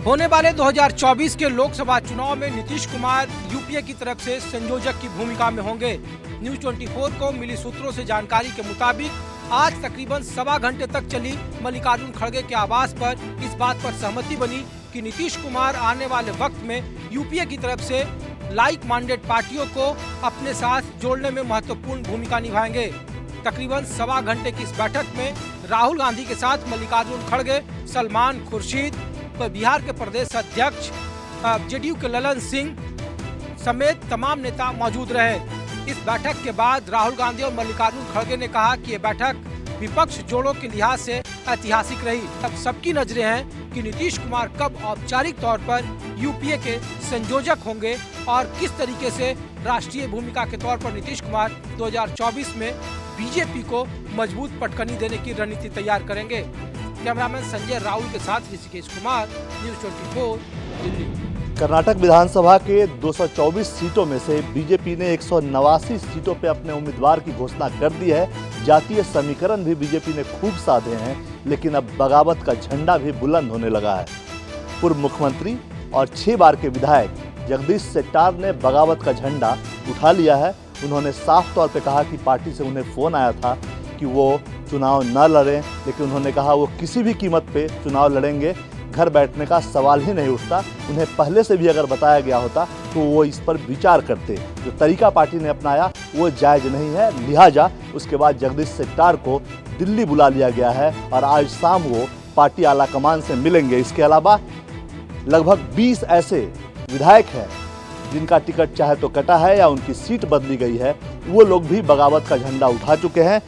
होने वाले 2024 के लोकसभा चुनाव में नीतीश कुमार यूपीए की तरफ से संयोजक की भूमिका में होंगे। न्यूज 24 को मिली सूत्रों से जानकारी के मुताबिक आज तकरीबन सवा घंटे तक चली मल्लिकार्जुन खड़गे के आवास पर इस बात पर सहमति बनी कि नीतीश कुमार आने वाले वक्त में यूपीए की तरफ से लाइक माइंडेड पार्टियों को अपने साथ जोड़ने में महत्वपूर्ण भूमिका निभाएंगे। तकरीबन सवा घंटे की इस बैठक में राहुल गांधी के साथ मल्लिकार्जुन खड़गे, सलमान खुर्शीद, बिहार के प्रदेश अध्यक्ष जेडीयू के ललन सिंह समेत तमाम नेता मौजूद रहे। इस बैठक के बाद राहुल गांधी और मल्लिकार्जुन खड़गे ने कहा कि ये बैठक विपक्ष जोड़ों के लिहाज से ऐतिहासिक रही। अब सबकी नजरें हैं कि नीतीश कुमार कब औपचारिक तौर पर यूपीए के संयोजक होंगे और किस तरीके से राष्ट्रीय भूमिका के तौर पर नीतीश कुमार 2024 में बीजेपी को मजबूत पटकनी देने की रणनीति तैयार करेंगे। कैमरामैन संजय राहुल के साथ ऋषिकेश कुमार, न्यूज 24 दिल्ली। कर्नाटक विधानसभा के 224 सीटों में से बीजेपी ने 189 सीटों पर अपने उम्मीदवार की घोषणा कर दी है। जातीय समीकरण भी बीजेपी ने खूब साधे हैं, लेकिन अब बगावत का झंडा भी बुलंद होने लगा है। पूर्व मुख्यमंत्री और 6 बार के विधायक जगदीश शेट्टार ने बगावत का झंडा उठा लिया है। उन्होंने साफ तौर पर कहा कि पार्टी से उन्हें फोन आया था कि वो चुनाव न लड़ें, लेकिन उन्होंने कहा वो किसी भी कीमत पे चुनाव लड़ेंगे, घर बैठने का सवाल ही नहीं उठता। उन्हें पहले से भी अगर बताया गया होता तो वो इस पर विचार करते। जो तरीका पार्टी ने अपनाया वो जायज़ नहीं है, लिहाजा उसके बाद जगदीश शेट्टार को दिल्ली बुला लिया गया है और आज शाम वो पार्टी आलाकमान से मिलेंगे। इसके अलावा लगभग 20 ऐसे विधायक हैं जिनका टिकट चाहे तो कटा है या उनकी सीट बदली गई है, वो लोग भी बगावत का झंडा उठा चुके हैं।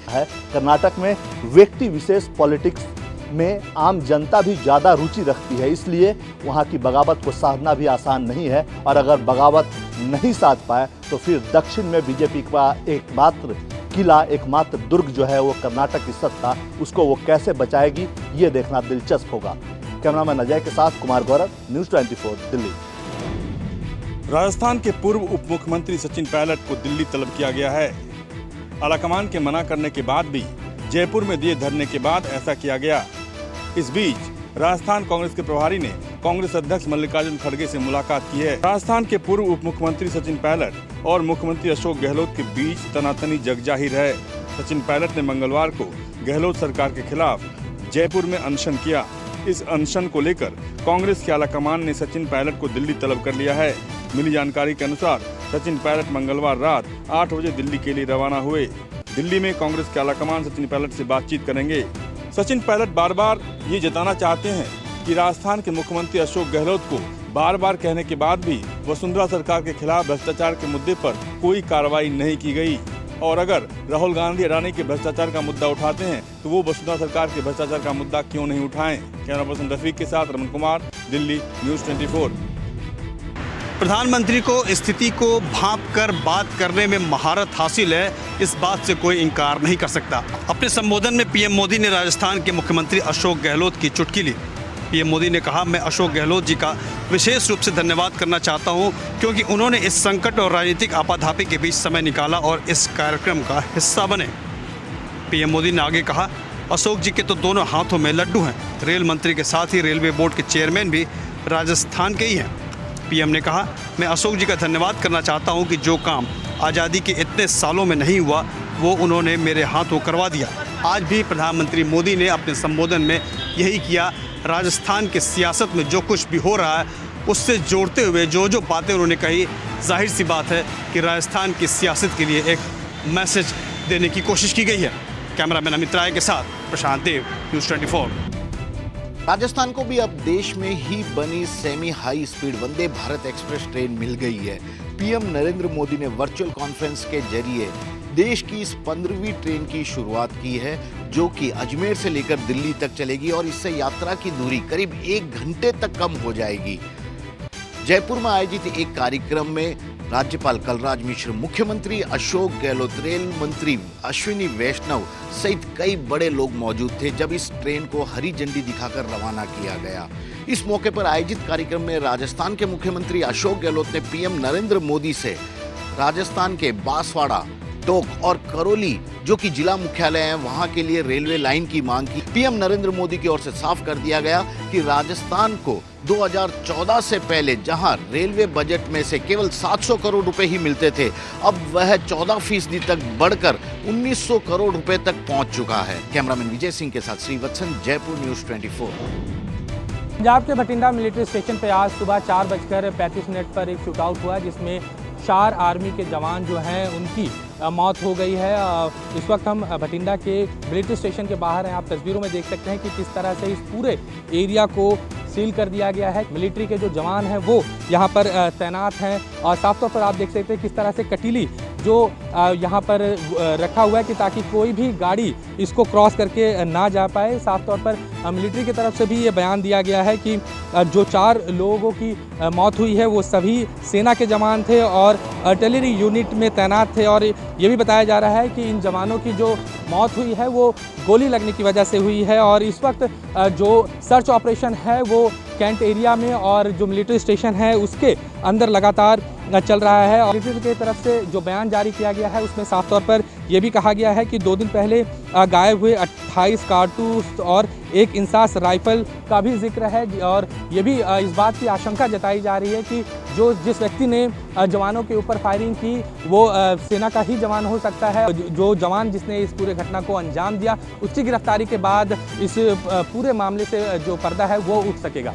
कर्नाटक में व्यक्ति विशेष पॉलिटिक्स में आम जनता भी ज़्यादा रुचि रखती है, इसलिए वहाँ की बगावत को साधना भी आसान नहीं है। और अगर बगावत नहीं साध पाए तो फिर दक्षिण में बीजेपी का एकमात्र किला, एकमात्र दुर्ग जो है वो कर्नाटक की सत्ता, उसको वो कैसे बचाएगी, ये देखना दिलचस्प होगा। कैमरामैन अजय के साथ कुमार गौरव, न्यूज़ 24 दिल्ली। राजस्थान के पूर्व उप मुख्यमंत्री सचिन पायलट को दिल्ली तलब किया गया है। आलाकमान के मना करने के बाद भी जयपुर में दिए धरने के बाद ऐसा किया गया। इस बीच राजस्थान कांग्रेस के प्रभारी ने कांग्रेस अध्यक्ष मल्लिकार्जुन खड़गे से मुलाकात की है। राजस्थान के पूर्व उप मुख्यमंत्री सचिन पायलट और मुख्यमंत्री अशोक गहलोत के बीच तनातनी जग जाहिर है। सचिन पायलट ने मंगलवार को गहलोत सरकार के खिलाफ जयपुर में अनशन किया। इस अनशन को लेकर कांग्रेस के आलाकमान ने सचिन पायलट को दिल्ली तलब कर लिया है। मिली जानकारी के अनुसार सचिन पायलट मंगलवार रात 8 बजे दिल्ली के लिए रवाना हुए। दिल्ली में कांग्रेस के आलाकमान सचिन पायलट से बातचीत करेंगे। सचिन पायलट बार बार ये जताना चाहते हैं कि राजस्थान के मुख्यमंत्री अशोक गहलोत को बार बार कहने के बाद भी वसुंधरा सरकार के खिलाफ भ्रष्टाचार के मुद्दे पर कोई कार्रवाई नहीं की गई। और अगर राहुल गांधी अडानी के भ्रष्टाचार का मुद्दा उठाते हैं तो वो वसुंधरा सरकार के भ्रष्टाचार का मुद्दा क्यों नहीं उठाएं। कैमरा पर्सन रफीक के साथ रमन कुमार, दिल्ली, न्यूज़ 24। प्रधानमंत्री को स्थिति को भांप कर बात करने में महारत हासिल है, इस बात से कोई इनकार नहीं कर सकता। अपने संबोधन में पीएम मोदी ने राजस्थान के मुख्यमंत्री अशोक गहलोत की चुटकी ली। पीएम मोदी ने कहा, मैं अशोक गहलोत जी का विशेष रूप से धन्यवाद करना चाहता हूं, क्योंकि उन्होंने इस संकट और राजनीतिक आपाधापी के बीच समय निकाला और इस कार्यक्रम का हिस्सा बने। पीएम मोदी ने आगे कहा, अशोक जी के तो दोनों हाथों में लड्डू हैं। रेल मंत्री के साथ ही रेलवे बोर्ड के चेयरमैन भी राजस्थान के ही हैं। पीएम ने कहा, मैं अशोक जी का धन्यवाद करना चाहता हूं कि जो काम आज़ादी के इतने सालों में नहीं हुआ वो उन्होंने मेरे हाथों करवा दिया। आज भी प्रधानमंत्री मोदी ने अपने संबोधन में यही किया। राजस्थान की सियासत में जो कुछ भी हो रहा है उससे जोड़ते हुए जो जो बातें उन्होंने कही, जाहिर सी बात है कि राजस्थान की सियासत के लिए एक मैसेज देने की कोशिश की गई है। कैमरामैन अमित राय के साथ प्रशांत देव, न्यूज़ 24। राजस्थान को भी अब देश में ही बनी semi high speed Vande Bharat express train मिल गई है। पीएम नरेंद्र मोदी ने वर्चुअल कॉन्फ्रेंस के जरिए देश की इस 15वीं ट्रेन की शुरुआत की है, जो कि अजमेर से लेकर दिल्ली तक चलेगी और इससे यात्रा की दूरी करीब 1 घंटे तक कम हो जाएगी। जयपुर में आयोजित एक कार्यक्रम में राज्यपाल कलराज मिश्र, मुख्यमंत्री अशोक गहलोत, रेल मंत्री अश्विनी वैष्णव सहित कई बड़े लोग मौजूद थे जब इस ट्रेन को हरी झंडी दिखाकर रवाना किया गया। इस मौके पर आयोजित कार्यक्रम में राजस्थान के मुख्यमंत्री अशोक गहलोत ने पीएम नरेंद्र मोदी से राजस्थान के बांसवाड़ा टोंक और करौली जो कि जिला मुख्यालय है वहां के लिए रेलवे लाइन की मांग की। पीएम नरेंद्र मोदी की ओर से साफ कर दिया गया कि राजस्थान को 2014 से पहले जहां रेलवे बजट में से केवल 700 करोड़ रुपए ही मिलते थे, अब वह 14% तक बढ़कर 1900 करोड़ रुपए तक पहुंच चुका है। कैमरामैन विजय सिंह के साथ श्रीवत्सन, जयपुर न्यूज़ 24। पंजाब के बठिंडा मिलिट्री स्टेशन पर आज सुबह 4:35 पर एक शूटआउट हुआ जिसमें 4 आर्मी के जवान जो हैं उनकी मौत हो गई है। इस वक्त हम बठिंडा के मिलिट्री स्टेशन के बाहर हैं। आप तस्वीरों में देख सकते हैं कि किस तरह से इस पूरे एरिया को सील कर दिया गया है। मिलिट्री के जो जवान हैं वो यहाँ पर तैनात हैं और साफ तौर पर आप देख सकते हैं किस तरह से कटीली जो यहाँ पर रखा हुआ है कि ताकि कोई भी गाड़ी इसको क्रॉस करके ना जा पाए। साफ तौर पर मिलिट्री की तरफ से भी ये बयान दिया गया है कि जो 4 लोगों की मौत हुई है वो सभी सेना के जवान थे और आर्टिलरी यूनिट में तैनात थे और ये भी बताया जा रहा है कि इन जवानों की जो मौत हुई है वो गोली लगने की वजह से हुई है। और इस वक्त जो सर्च ऑपरेशन है वो कैंट एरिया में और जो मिलिट्री स्टेशन है उसके अंदर लगातार चल रहा है। और मिलिट्री की तरफ से जो बयान जारी किया गया है उसमें साफ तौर पर यह भी कहा गया है कि 2 दिन पहले गायब हुए 28 कारतूस और 1 इंसास राइफल का भी जिक्र है और ये भी इस बात की आशंका जताई जा रही है कि जिस व्यक्ति ने जवानों के ऊपर फायरिंग की वो सेना का ही जवान हो सकता है। जो जवान जिसने इस पूरे घटना को अंजाम दिया उसकी गिरफ्तारी के बाद इस पूरे मामले से जो पर्दा है वो उठ सकेगा।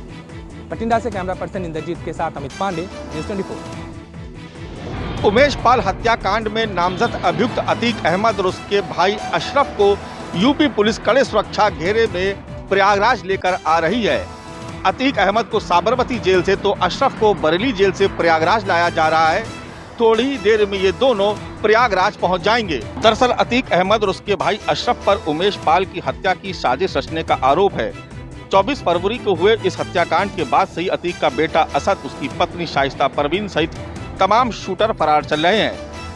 बठिंडा से कैमरा पर्सन इंद्रजीत के साथ अमित पांडे, न्यूज़ 24। उमेश पाल हत्याकांड में नामजद अभियुक्त अतीक अहमद और उसके भाई अशरफ को यूपी पुलिस कड़े सुरक्षा घेरे में प्रयागराज लेकर आ रही है। अतीक अहमद को साबरमती जेल से तो अशरफ को बरेली जेल से प्रयागराज लाया जा रहा है। थोड़ी ही देर में ये दोनों प्रयागराज पहुंच जाएंगे। दरअसल अतीक अहमद और उसके भाई अशरफ पर उमेश पाल की हत्या की साजिश रचने का आरोप है। 24 फरवरी को हुए इस हत्याकांड के बाद से ही अतीक का बेटा असद, उसकी पत्नी शाइस्ता परवीन सहित तमाम शूटर फरार चल रहे हैं।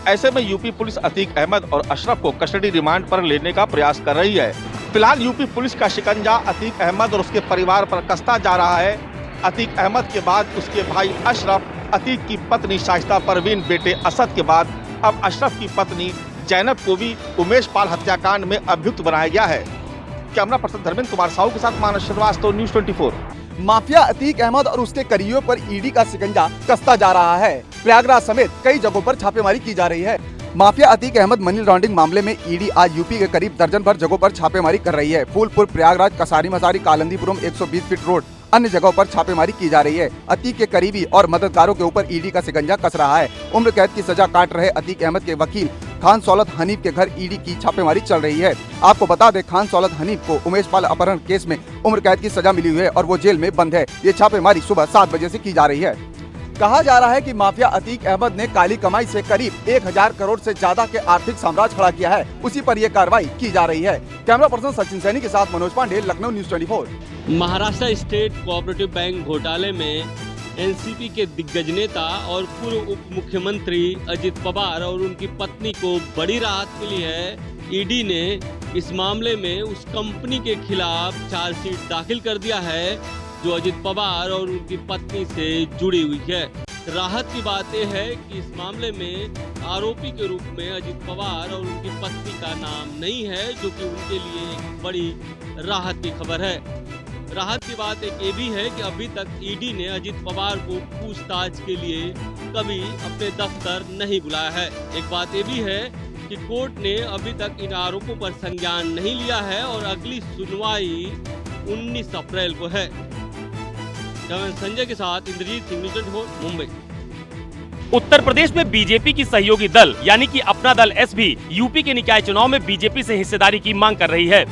ऐसे में यूपी पुलिस अतीक अहमद और अशरफ को कस्टडी रिमांड पर लेने का प्रयास कर रही है। फिलहाल यूपी पुलिस का शिकंजा अतीक अहमद और उसके परिवार पर कसता जा रहा है। अतीक अहमद के बाद उसके भाई अशरफ, अतीक की पत्नी शाइस्ता परवीन, बेटे असद के बाद अब अशरफ की पत्नी जैनब को भी उमेश पाल हत्याकांड में अभियुक्त बनाया गया है। कैमरा पर्सन धर्मेंद्र कुमार साहू के साथ मानस श्रीवास्तव, न्यूज़ 24। माफिया अतीक अहमद और उसके करीबियों पर ईडी का शिकंजा कसता जा रहा है। प्रयागराज समेत कई जगहों पर छापेमारी की जा रही है। Mafia Atiq Ahmed money laundering मामले में ईडी आज यूपी के करीब दर्जन भर जगहों पर छापेमारी कर रही है। फूलपुर, प्रयागराज, कसारी मसारी, कालंदीपुरम, 120 फीट रोड, अन्य जगहों पर छापेमारी की जा रही है। अतीक के करीबी और मददगारों के ऊपर ईडी का शिकंजा कस रहा है। उम्र कैद की सजा काट रहे अतीक अहमद के वकील खान सौलत हनीफ के घर ईडी की छापेमारी चल रही है। आपको बता दें, खान सौलत हनीफ को उमेश पाल अपहरण केस में उम्र कैद की सजा मिली हुई है और वो जेल में बंद है। ये छापेमारी सुबह 7 बजे से की जा रही है। कहा जा रहा है कि माफिया अतीक अहमद ने काली कमाई से करीब 1000 करोड़ से ज्यादा के आर्थिक साम्राज्य खड़ा किया है। उसी पर यह कार्रवाई की जा रही है। कैमरा पर्सन सचिन सैनी के साथ Manoj Pandey, Lucknow, news 24। Maharashtra state cooperative bank घोटाले में एनसीपी के दिग्गज नेता और पूर्व उप मुख्यमंत्री अजित पवार और उनकी पत्नी को बड़ी राहत मिली है। ईडी ने इस मामले में उस कंपनी के खिलाफ चार्जशीट दाखिल कर दिया है जो अजित पवार और उनकी पत्नी से जुड़ी हुई है। राहत की बात यह है कि इस मामले में आरोपी के रूप में अजित पवार और उनकी पत्नी का नाम नहीं है, जो कि उनके लिए एक बड़ी राहत की खबर है। राहत की बात एक ये भी है कि अभी तक ईडी ने अजित पवार को पूछताछ के लिए कभी अपने दफ्तर नहीं बुलाया है। एक बात ये भी है कि कोर्ट ने अभी तक इन आरोपों पर संज्ञान नहीं लिया है और अगली सुनवाई 19 अप्रैल को है। संजय के साथ इंद्रजीत सिंह, न्यूज़ 24, मुंबई। उत्तर प्रदेश में बीजेपी की सहयोगी दल यानी कि अपना दल एसपी यूपी के निकाय चुनाव में बीजेपी से हिस्सेदारी की मांग कर रही है।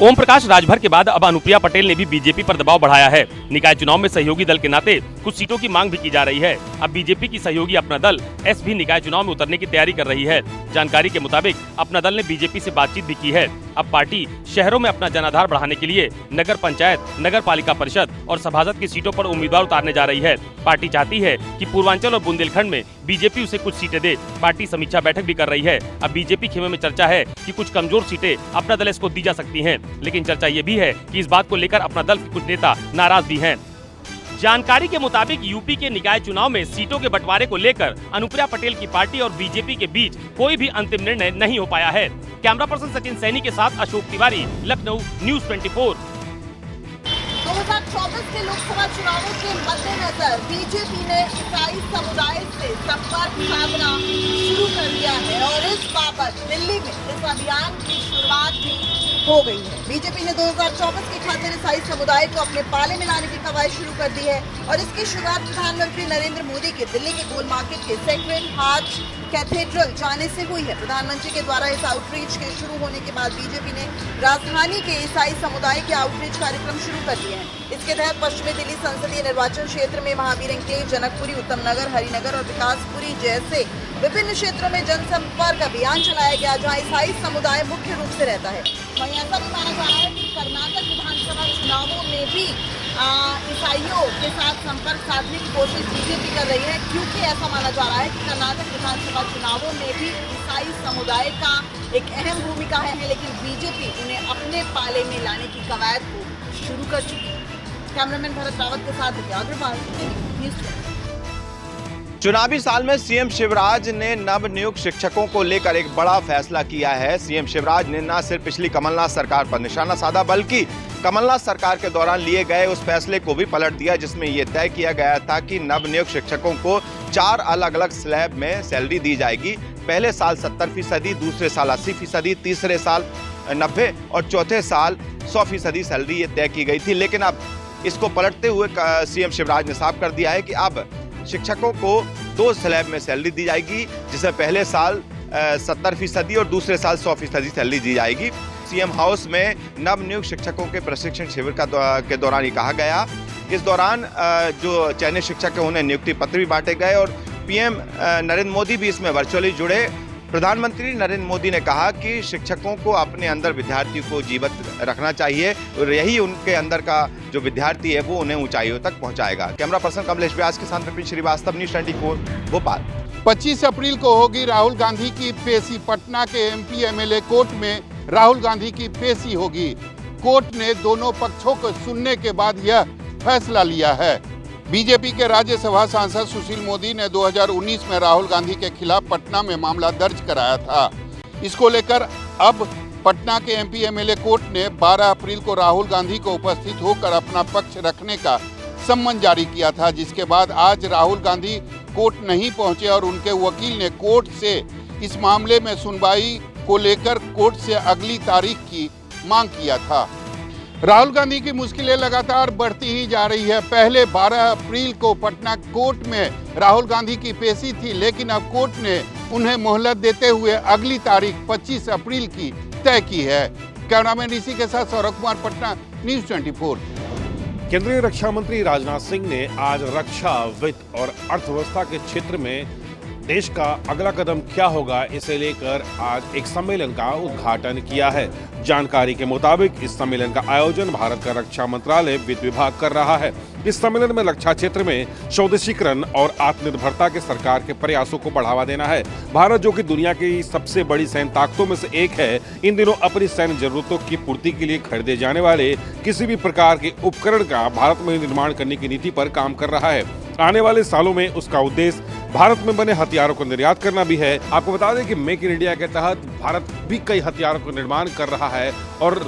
ओम प्रकाश राजभर के बाद अब अनुप्रिया पटेल ने भी बीजेपी पर दबाव बढ़ाया है। निकाय चुनाव में सहयोगी दल के नाते कुछ सीटों की मांग भी की जा रही है। अब बीजेपी की सहयोगी अपना दल एस भी निकाय चुनाव में उतरने की तैयारी कर रही है। जानकारी के मुताबिक अपना दल ने बीजेपी से बातचीत भी की है। अब पार्टी शहरों में अपना जनाधार बढ़ाने के लिए नगर पंचायत, नगर पालिका परिषद और सभासद की सीटों पर उम्मीदवार उतारने जा रही है। पार्टी चाहती है कि पूर्वांचल और बुंदेलखंड में बीजेपी उसे कुछ सीटें दे। पार्टी समीक्षा बैठक भी कर रही है। अब बीजेपी खेमे में चर्चा है कि कुछ कमजोर सीटें अपना दल को दी जा सकती हैं, लेकिन चर्चा ये भी है कि इस बात को लेकर अपना दल के कुछ नेता नाराज भी हैं। जानकारी के मुताबिक यूपी के निकाय चुनाव में सीटों के बंटवारे को लेकर अनुप्रिया पटेल की पार्टी और बीजेपी के बीच कोई भी अंतिम निर्णय नहीं हो पाया है। कैमरा पर्सन सचिन सैनी के साथ अशोक तिवारी, लखनऊ, न्यूज़ 24। 2024 के लोकसभा चुनावों के मद्देनजर बीजेपी ने ईसाई समुदाय से संपर्क साधना शुरू कर दिया है और इस बाबत दिल्ली में इस अभियान की शुरुआत भी हो गई है। बीजेपी ने 2024 के खातिर ईसाई समुदाय को अपने पाले में लाने की कवायद शुरू कर दी है और इसकी शुरुआत प्रधानमंत्री नरेंद्र मोदी के दिल्ली के गोल मार्केट के सेक्रेड हार्ट कैथेड्रल जाने से हुई है। प्रधानमंत्री के द्वारा इस आउटरीच के शुरू होने के बाद बीजेपी ने राजधानी के ईसाई समुदाय के आउटरीच कार्यक्रम शुरू कर दिए हैं। इसके तहत पश्चिमी दिल्ली संसदीय निर्वाचन क्षेत्र में महावीर एन्क्लेव, जनकपुरी, उत्तम नगर, हरिनगर और विकासपुरी जैसे विभिन्न क्षेत्रों में जनसंपर्क अभियान चलाया गया, जहां ईसाई समुदाय मुख्य रूप से रहता है। वहीं ऐसा भी माना जा रहा है कि कर्नाटक विधानसभा चुनावों में भी ईसाइयों के साथ संपर्क साधने की कोशिश बीजेपी कर रही है, क्योंकि ऐसा माना जा रहा है कि कर्नाटक विधानसभा चुनावों में भी ईसाई समुदाय का एक अहम भूमिका है, लेकिन बीजेपी उन्हें अपने पाले में लाने की कवायद को शुरू कर चुकी है। कैमरामैन भरत रावत के साथ अग्रवाल, न्यूज़ 24। चुनावी साल में सीएम शिवराज ने नवनियुक्त शिक्षकों को लेकर एक बड़ा फैसला किया है। सीएम शिवराज ने न सिर्फ पिछली कमलनाथ सरकार पर निशाना साधा, बल्कि कमलनाथ सरकार के दौरान लिए गए उस फैसले को भी पलट दिया, जिसमें यह तय किया गया था कि नवनियुक्त शिक्षकों को 4 अलग अलग स्लैब में सैलरी दी जाएगी। पहले साल 70%, दूसरे साल 80%, तीसरे साल 90% और चौथे साल 100% सैलरी ये तय की गई थी। लेकिन अब इसको पलटते हुए सीएम शिवराज ने साफ कर दिया है कि अब शिक्षकों को 2 स्लैब में सैलरी दी जाएगी, जिसमें पहले साल 70% और दूसरे साल 100% सैलरी दी जाएगी। सीएम हाउस में नवनियुक्त शिक्षकों के प्रशिक्षण शिविर के दौरान ये कहा गया। इस दौरान जो चयनित शिक्षक हैं उन्हें नियुक्ति पत्र भी बांटे गए और पीएम नरेंद्र मोदी भी इसमें वर्चुअली जुड़े। प्रधानमंत्री नरेंद्र मोदी ने कहा कि शिक्षकों को अपने अंदर विद्यार्थियों को जीवित रखना चाहिए और यही उनके अंदर का जो विद्यार्थी है वो उन्हें ऊंचाइयों तक पहुंचाएगा। कैमरा पर्सन कमलेश व्यास के साथ विपिन श्रीवास्तव, न्यूज़ 24, भोपाल। 25 अप्रैल को होगी राहुल गांधी की पेशी। पटना के एमपी एमएलए कोर्ट में राहुल गांधी की पेशी होगी। कोर्ट ने दोनों पक्षों को सुनने के बाद यह फैसला लिया है। बीजेपी के राज्यसभा सांसद सुशील मोदी ने 2019 में राहुल गांधी के खिलाफ पटना में मामला दर्ज कराया था। इसको लेकर अब पटना के एमपी एमएलए कोर्ट ने 12 अप्रैल को राहुल गांधी को उपस्थित होकर अपना पक्ष रखने का सम्मन जारी किया था, जिसके बाद आज राहुल गांधी कोर्ट नहीं पहुंचे और उनके वकील ने कोर्ट से इस मामले में सुनवाई को लेकर कोर्ट से अगली तारीख की मांग किया था। राहुल गांधी की मुश्किलें लगातार बढ़ती ही जा रही है। पहले 12 अप्रैल को पटना कोर्ट में राहुल गांधी की पेशी थी, लेकिन अब कोर्ट ने उन्हें मोहलत देते हुए अगली तारीख 25 अप्रैल की तय की है। कैमरामैन ऋषि के साथ सौरभ कुमार, पटना, न्यूज़ 24। केंद्रीय रक्षा मंत्री राजनाथ सिंह ने आज रक्षा, वित्त और अर्थव्यवस्था के क्षेत्र में देश का अगला कदम क्या होगा, इसे लेकर आज एक सम्मेलन का उद्घाटन किया है। जानकारी के मुताबिक इस सम्मेलन का आयोजन भारत का रक्षा मंत्रालय वित्त विभाग कर रहा है। इस सम्मेलन में रक्षा क्षेत्र में स्वदेशीकरण और आत्मनिर्भरता के सरकार के प्रयासों को बढ़ावा देना है। भारत, जो कि दुनिया की सबसे बड़ी सैन्य ताकतों में से एक है, इन दिनों अपनी सैन्य जरूरतों की पूर्ति के लिए खरीदे जाने वाले किसी भी प्रकार के उपकरण का भारत में निर्माण करने की नीति पर काम कर रहा है। आने वाले सालों में उसका उद्देश्य भारत में बने हथियारों को निर्यात करना भी है। आपको बता दें कि मेक इन इंडिया के तहत भारत भी कई हथियारों को निर्माण कर रहा है और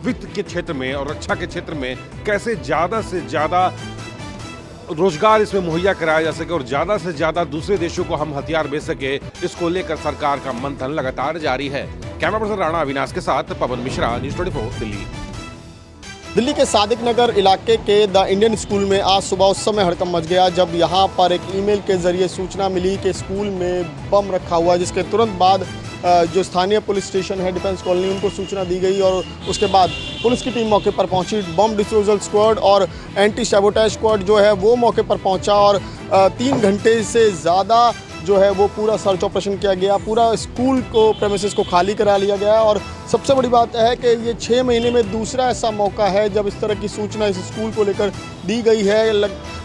वित्त के क्षेत्र में और रक्षा के क्षेत्र में कैसे ज्यादा से ज्यादा रोजगार इसमें मुहैया कराया जा सके और ज्यादा से ज्यादा दूसरे देशों को हम हथियार बेच सके, इसको लेकर सरकार का मंथन लगातार जारी है। कैमरा पर्सन राणा अविनाश के साथ पवन मिश्रा, न्यूज़ 24, दिल्ली। दिल्ली के सादिक नगर इलाके के द इंडियन स्कूल में आज सुबह उस समय हड़कंप मच गया जब यहां पर एक ईमेल के जरिए सूचना मिली कि स्कूल में बम रखा हुआ है, जिसके तुरंत बाद जो स्थानीय पुलिस स्टेशन है डिफेंस कॉलोनी, उनको सूचना दी गई और उसके बाद पुलिस की टीम मौके पर पहुंची। बम डिस्पोजल स्क्वाड और एंटी सैबोटेज स्क्वाड जो है वो मौके पर पहुंचा और 3 घंटे से ज़्यादा जो है वो पूरा सर्च ऑपरेशन किया गया। पूरा स्कूल को प्रेमिसेस को खाली करा लिया गया और सबसे बड़ी बात है कि ये 6 महीने में दूसरा ऐसा मौका है जब इस तरह की सूचना इस स्कूल को लेकर दी गई है।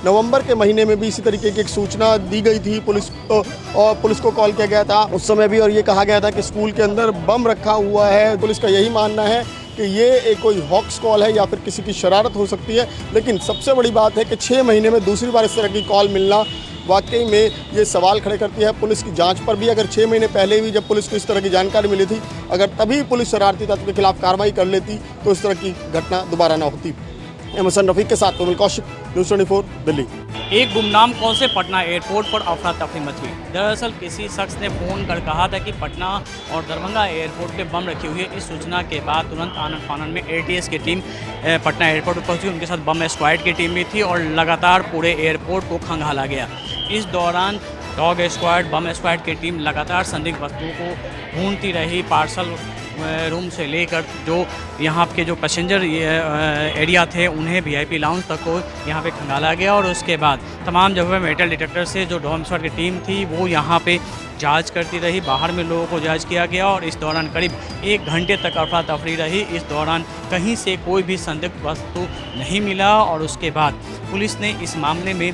नवंबर के महीने में भी इसी तरीके की एक सूचना दी गई थी पुलिस को और पुलिस को कॉल किया गया था उस समय भी, और ये कहा गया था कि स्कूल के अंदर बम रखा हुआ है। पुलिस का यही मानना है कि ये एक कोई हॉक्स कॉल है या फिर किसी की शरारत हो सकती है। लेकिन सबसे बड़ी बात है कि 6 महीने में दूसरी बार इस तरह की कॉल मिलना वाकई में ये सवाल खड़े करती है पुलिस की जांच पर भी। अगर 6 महीने पहले भी जब पुलिस को इस तरह की जानकारी मिली थी, अगर तभी पुलिस शरारती तत्व के खिलाफ कार्रवाई कर लेती तो इस तरह की घटना दोबारा ना होती। एमएसएन रफीक के साथ कोमल कौशिक, न्यूज़ 24 दिल्ली। एक गुमनाम कॉल से पटना एयरपोर्ट पर अफरा तफरी मच गई। दरअसल किसी शख्स ने फ़ोन कर कहा था कि पटना और दरभंगा एयरपोर्ट पे बम रखी हुई है। इस सूचना के बाद तुरंत आनन फानन में एटीएस की टीम पटना एयरपोर्ट पर पहुंची। उनके साथ बम स्क्वाड की टीम भी थी और लगातार पूरे एयरपोर्ट को खंगाला गया। इस दौरान डॉग स्क्वाड, बम स्क्वाड की टीम लगातार संदिग्ध वस्तुओं को ढूंढती रही। पार्सल रूम से लेकर जो यहाँ के जो पैसेंजर एरिया थे उन्हें वीआईपी लाउंज तक को यहाँ पे खंगाला गया और उसके बाद तमाम जगह पे मेटल डिटेक्टर से जो डॉग स्क्वाड की टीम थी वो यहाँ पे जांच करती रही। बाहर में लोगों को जांच किया गया और इस दौरान करीब 1 घंटे तक अफरा तफरी रही। इस दौरान कहीं से कोई भी संदिग्ध वस्तु नहीं मिला और उसके बाद पुलिस ने इस मामले में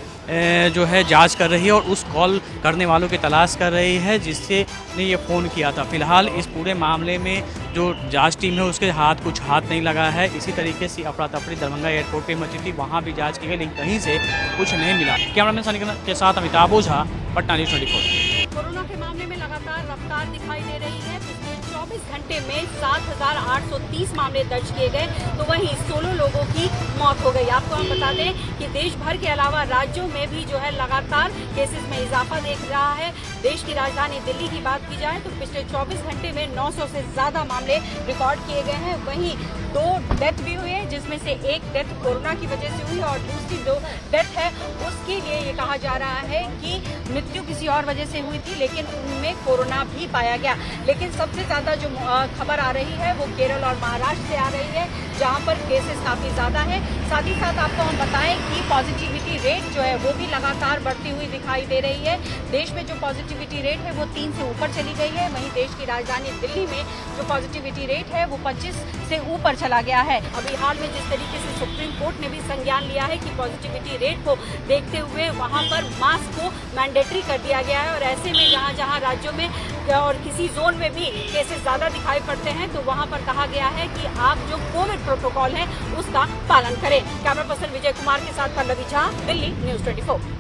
जो है जांच कर रही है और उस कॉल करने वालों की तलाश कर रही है जिससे ने ये फ़ोन किया था। फिलहाल इस पूरे मामले में जो जांच टीम है उसके कुछ हाथ नहीं लगा है। इसी तरीके से अफरा तफरी दरभंगा एयरपोर्ट पे मची थी, वहाँ भी जांच की गई लेकिन कहीं से कुछ नहीं मिला। कैमरामैन सनी के साथ अमिताभ ओझा, पटना न्यूज़ 24। कोरोना के मामले में लगातार रफ्तार दिखाई दे रही है। पिछले 24 घंटे में 7,830 मामले दर्ज किए गए तो वहीं 16 लोगों की मौत हो गई। आपको हम बता दें कि देश भर के अलावा राज्यों में भी जो है लगातार केसेस में इजाफा देख रहा है। देश की राजधानी दिल्ली की बात की जाए तो पिछले 24 घंटे में 900 से ज़्यादा मामले रिकॉर्ड किए गए हैं। वहीं 2 डेथ भी हुए हैं जिसमें से एक डेथ कोरोना की वजह से हुई और दूसरी जो डेथ है उसके लिए ये कहा जा रहा है कि मृत्यु किसी और वजह से हुई थी लेकिन उनमें कोरोना भी पाया गया। लेकिन सबसे ज़्यादा जो खबर आ रही है वो केरल और महाराष्ट्र से आ रही है जहाँ पर केसेस काफ़ी ज़्यादा है। साथ ही साथ आपको हम बताएं कि पॉजिटिविटी रेट जो है वो भी लगातार बढ़ती हुई दिखाई दे रही है। देश में जो पॉजिटिविटी रेट है वो 3 से ऊपर चली गई है। वहीं देश की राजधानी दिल्ली में जो पॉजिटिविटी रेट है वो 25 से ऊपर चला गया है। अभी हाल में जिस तरीके से सुप्रीम कोर्ट ने भी संज्ञान लिया है कि पॉजिटिविटी रेट को देखते हुए वहाँ पर मास्क को मैंडेटरी कर दिया गया है और ऐसे में जहाँ राज्यों में और किसी जोन में भी केसेस ज़्यादा दिखाई पड़ते हैं तो वहाँ पर कहा गया है कि आप जो कोविड प्रोटोकॉल है उसका पालन करें। कैमरा पर्सन विजय कुमार के साथ पल्लवी झा, दिल्ली न्यूज़ 24।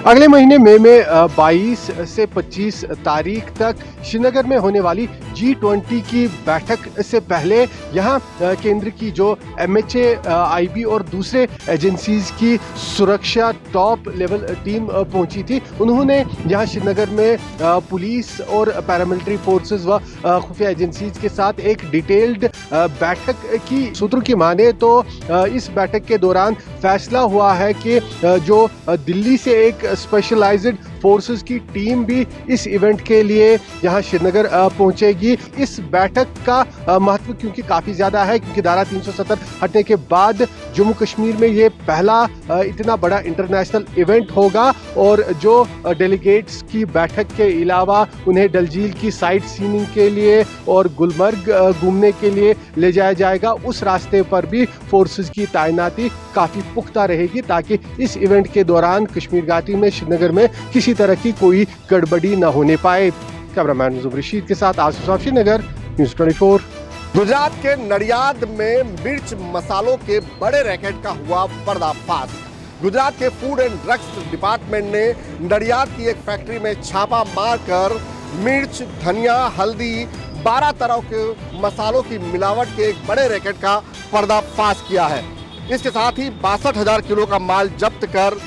अगले महीने मई में 22 से 25 तारीख तक श्रीनगर में होने वाली G20 की बैठक से पहले यहाँ केंद्र की जो MHA, IB और दूसरे एजेंसीज की सुरक्षा टॉप लेवल टीम पहुंची थी। उन्होंने यहाँ श्रीनगर में पुलिस और पैरामिलिट्री फोर्सेस व खुफिया एजेंसीज के साथ एक डिटेल्ड बैठक की। सूत्रों की माने तो इस बैठक के दौरान फैसला हुआ है कि जो दिल्ली से एक स्पेशलाइज्ड फोर्सेस की टीम भी इस इवेंट के लिए यहाँ श्रीनगर पहुंचेगी। इस बैठक का महत्व क्योंकि काफ़ी ज़्यादा है क्योंकि धारा 370 हटने के बाद जम्मू कश्मीर में ये पहला इतना बड़ा इंटरनेशनल इवेंट होगा और जो डेलीगेट्स की बैठक के अलावा उन्हें डल झील की साइट सीइंग के लिए और गुलमर्ग घूमने के लिए ले जाया जाएगा। उस रास्ते पर भी फोर्सेस की तैनाती काफ़ी पुख्ता रहेगी ताकि इस इवेंट के दौरान कश्मीर घाटी में श्रीनगर में किसी तरह की कोई गड़बड़ी न होने पाए। कैमरामैन जुबैर रशीद के साथ आसिफ साहब, श्रीनगर न्यूज़ 24। गुजरात के नडियाद में मिर्च मसालों के बड़े रैकेट का हुआ पर्दाफाश। गुजरात के फूड एंड ड्रग्स डिपार्टमेंट ने नडियाद की एक फैक्ट्री में छापा मारकर मिर्च, धनिया, हल्दी 12 तरह के मसालों की मिलावट के एक बड़े रैकेट का पर्दाफाश किया है। इसके साथ ही 62,000 किलो का माल जब्त कर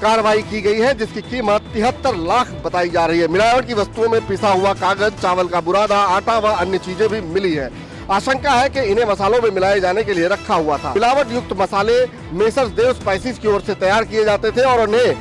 कार्रवाई की गई है जिसकी कीमत 73 लाख बताई जा रही है। मिलावट की वस्तुओं में पिसा हुआ कागज, चावल का बुरादा, आटा व अन्य चीजें भी मिली है। आशंका है कि इन्हें मसालों में मिलाए जाने के लिए रखा हुआ था। मिलावट युक्त मसाले मेसर्स देव स्पाइसेस की ओर से तैयार किए जाते थे और उन्हें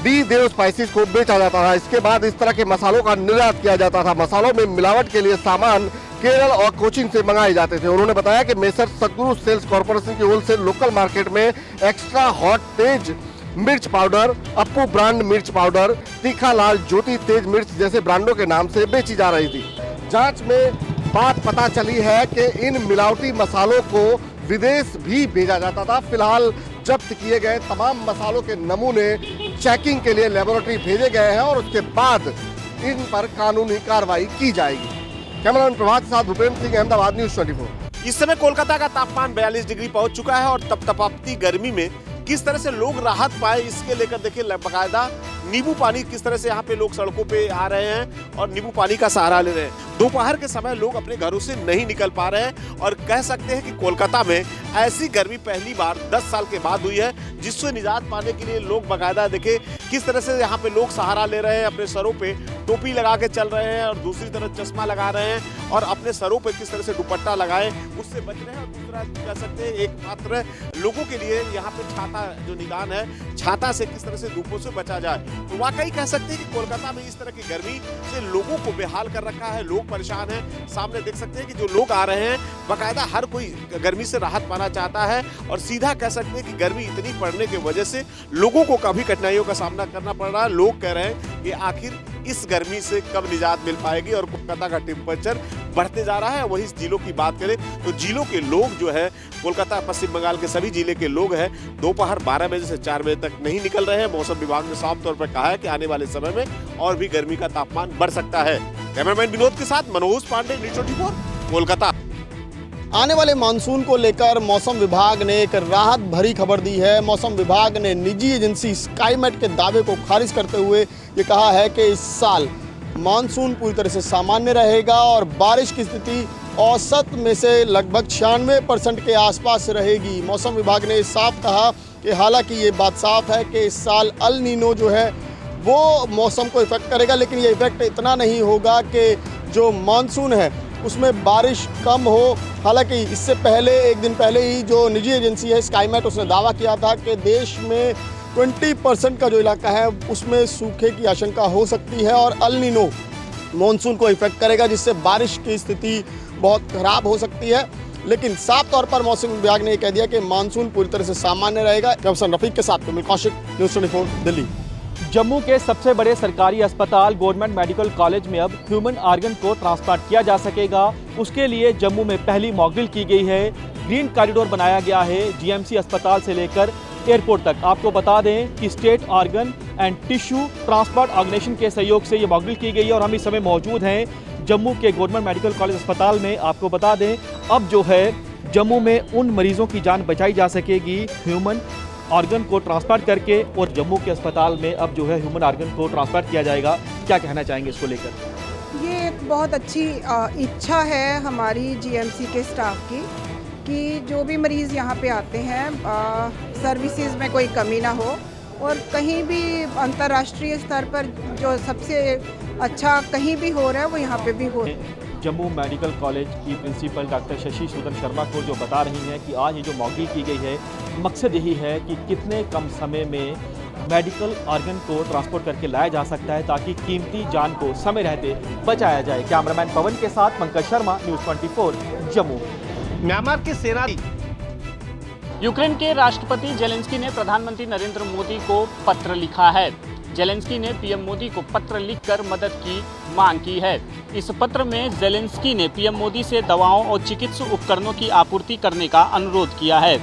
डी देव स्पाइसेस को बेचा जाता था। इसके बाद इस तरह के मसालों का निर्यात किया जाता था। मसालों में मिलावट के लिए सामान केरल और कोचीन से मंगाए जाते थे। उन्होंने बताया कि मेसर सतगुरु सेल्स कॉर्पोरेशन की होलसेल लोकल मार्केट में एक्स्ट्रा हॉट तेज मिर्च पाउडर, अप्पू ब्रांड मिर्च पाउडर, तीखा लाल, ज्योति तेज मिर्च जैसे ब्रांडों के नाम से बेची जा रही थी। जांच में बात पता चली है कि इन मिलावटी मसालों को विदेश भी भेजा जाता था। फिलहाल जब्त किए गए तमाम मसालों के नमूने चेकिंग के लिए लेबोरेटरी भेजे गए हैं और उसके बाद इन पर कानूनी कार्रवाई की जाएगी। कैमरामैन प्रभात के साथ भूपेंद्र सिंह, अहमदाबाद न्यूज़ 24। इस समय कोलकाता का तापमान 42 डिग्री पहुंच चुका है और तपतपाती गर्मी में किस तरह से लोग राहत पाए इसके लेकर देखिए बाकायदा नींबू पानी किस तरह से यहाँ पे लोग सड़कों पे आ रहे हैं और नींबू पानी का सहारा ले रहे हैं। दोपहर के समय लोग अपने घरों से नहीं निकल पा रहे हैं और कह सकते हैं कि कोलकाता में ऐसी गर्मी पहली बार 10 साल के बाद हुई है, जिससे निजात पाने के लिए लोग बाकायदा देखे किस तरह से यहाँ पे लोग सहारा ले रहे हैं, अपने सरों पे टोपी लगा के चल रहे हैं और दूसरी तरफ चश्मा लगा रहे हैं और अपने सरों पे किस तरह से दुपट्टा लगाए उससे बच रहे हैं। और दूसरा कह सकते हैं एकमात्र लोगों के लिए यहाँ पे छाता जो निदान है, छाता से किस तरह से धूपों से बचा जाए। तो वाकई कह सकते हैं कि कोलकाता में इस तरह की गर्मी से लोगों को बेहाल कर रखा है, लोग परेशान हैं। सामने देख सकते हैं कि जो लोग आ रहे हैं बाकायदा हर कोई गर्मी से राहत पाना चाहता है और सीधा कह सकते हैं कि गर्मी इतनी पड़ने की वजह से लोगों को काफी कठिनाइयों का सामना करना पड़ रहा है। लोग कह रहे हैं कि आखिर इस गर्मी से कब निजात मिल पाएगी और कोलकाता का टेम्परेचर बढ़ते जा रहा है। वहीं जिलों की बात करें तो जिलों के लोग जो है कोलकाता पश्चिम बंगाल के सभी जिले के लोग हैं दोपहर 12 बजे से 4 बजे तक नहीं निकल रहे हैं। मौसम विभाग ने साफ तौर पर कहा है कि आने वाले समय में और भी गर्मी का तापमान बढ़ सकता है। कैमरामैन विनोद के साथ मनोज पांडे, न्यूज़ 24 कोलकाता। आने वाले मानसून को लेकर मौसम विभाग ने एक राहत भरी खबर दी है। मौसम विभाग ने निजी एजेंसी स्काईमेट के दावे को खारिज करते हुए ये कहा है कि इस साल मानसून पूरी तरह से सामान्य रहेगा और बारिश की स्थिति औसत में से लगभग 96% के आसपास रहेगी। मौसम विभाग ने साफ कहा कि हालांकि ये बात साफ है कि इस साल अल नीनो जो है वो मौसम को इफेक्ट करेगा, लेकिन ये इफेक्ट इतना नहीं होगा कि जो मानसून है उसमें बारिश कम हो। हालांकि इससे पहले एक दिन पहले ही जो निजी एजेंसी है स्काईमेट उसने दावा किया था कि देश में 20% का जो इलाका है उसमें सूखे की आशंका हो सकती है और अल नीनो मानसून को इफेक्ट करेगा, जिससे बारिश की स्थिति बहुत खराब हो सकती है। लेकिन साफ तौर पर मौसम विभाग ने कह दिया कि मानसून पूरी तरह से सामान्य रहेगा। कैप्टन रफीक के साथ कमिल कौशिक, न्यूज़ 24 दिल्ली। जम्मू के सबसे बड़े सरकारी अस्पताल गवर्नमेंट मेडिकल कॉलेज में अब ह्यूमन आर्गन को ट्रांसप्लांट किया जा सकेगा। उसके लिए जम्मू में पहली मॉकड्रिल की गई है। ग्रीन कॉरिडोर बनाया गया है जीएमसी अस्पताल से लेकर एयरपोर्ट तक। आपको बता दें कि state organ and tissue transplant organisation के सहयोग से ये मॉकड्रिल की गई है और हम इस समय मौजूद हैं जम्मू के गवर्नमेंट मेडिकल कॉलेज अस्पताल में। आपको बता दें अब जो है जम्मू में उन मरीजों की जान बचाई जा सकेगी ह्यूमन ऑर्गन को ट्रांसप्लांट करके, और जम्मू के अस्पताल में अब जो है ह्यूमन ऑर्गन को ट्रांसप्लांट किया जाएगा। क्या कहना चाहेंगे इसको लेकर? ये एक बहुत अच्छी इच्छा है हमारी जीएमसी के स्टाफ की कि जो भी मरीज़ यहाँ पे आते हैं सर्विसेज में कोई कमी ना हो और कहीं भी अंतर्राष्ट्रीय स्तर पर जो सबसे अच्छा कहीं भी हो रहा है वो यहाँ पे भी हो। जम्मू मेडिकल कॉलेज की प्रिंसिपल डॉक्टर शशि सूदन शर्मा को जो बता रही हैं कि आज ये जो मॉकड्रिल की गई है मकसद यही है कि कितने कम समय में मेडिकल ऑर्गन को ट्रांसपोर्ट करके लाया जा सकता है ताकि कीमती जान को समय रहते बचाया जाए। कैमरामैन पवन के साथ पंकज शर्मा, न्यूज़ 24 जम्मू। म्यांमार की सेना यूक्रेन के राष्ट्रपति जेलेंस्की ने प्रधानमंत्री नरेंद्र मोदी को पत्र लिखा है। जेलेंस्की ने पीएम मोदी को पत्र लिखकर मदद की मांग की है। इस पत्र में जेलेंस्की ने पीएम मोदी से दवाओं और चिकित्सा उपकरणों की आपूर्ति करने का अनुरोध किया है।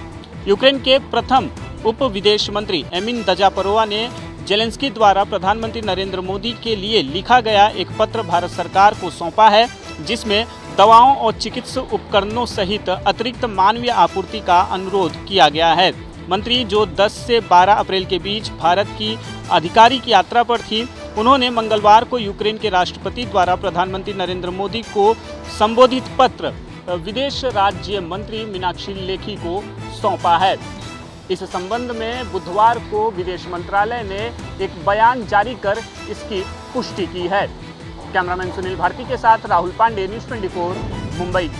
यूक्रेन के प्रथम उप विदेश मंत्री एमिन दजापरोवा ने जेलेंस्की द्वारा प्रधानमंत्री नरेंद्र मोदी के लिए लिखा गया एक पत्र भारत सरकार को सौंपा है, जिसमें दवाओं और चिकित्सा उपकरणों सहित अतिरिक्त मानवीय आपूर्ति का अनुरोध किया गया है। मंत्री जो 10 से 12 अप्रैल के बीच भारत की आधिकारिक यात्रा पर थी, उन्होंने मंगलवार को यूक्रेन के राष्ट्रपति द्वारा प्रधानमंत्री नरेंद्र मोदी को संबोधित पत्र विदेश राज्य मंत्री मीनाक्षी लेखी को सौंपा है। इस संबंध में बुधवार को विदेश मंत्रालय ने एक बयान जारी कर इसकी पुष्टि की है। कैमरामैन सुनील भारती के साथ राहुल पांडे, न्यूज़ 24 मुंबई।